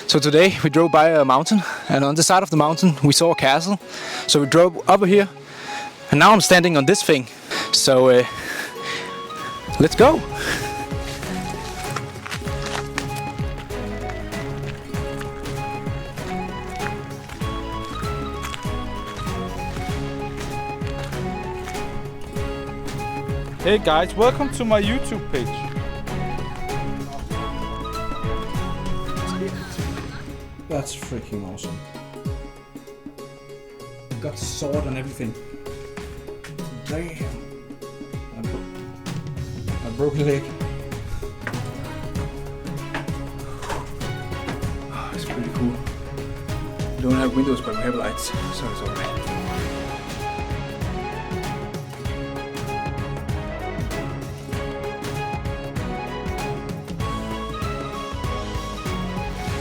So today we drove by a mountain, and on the side of the mountain we saw a castle. So we drove over here, and now I'm standing on this thing. So let's go! Hey guys, welcome to my YouTube page. That's freaking awesome. Got the sword and everything. Damn. I broke a leg. Oh, it's pretty cool. We don't have windows, but we have lights, so it's alright.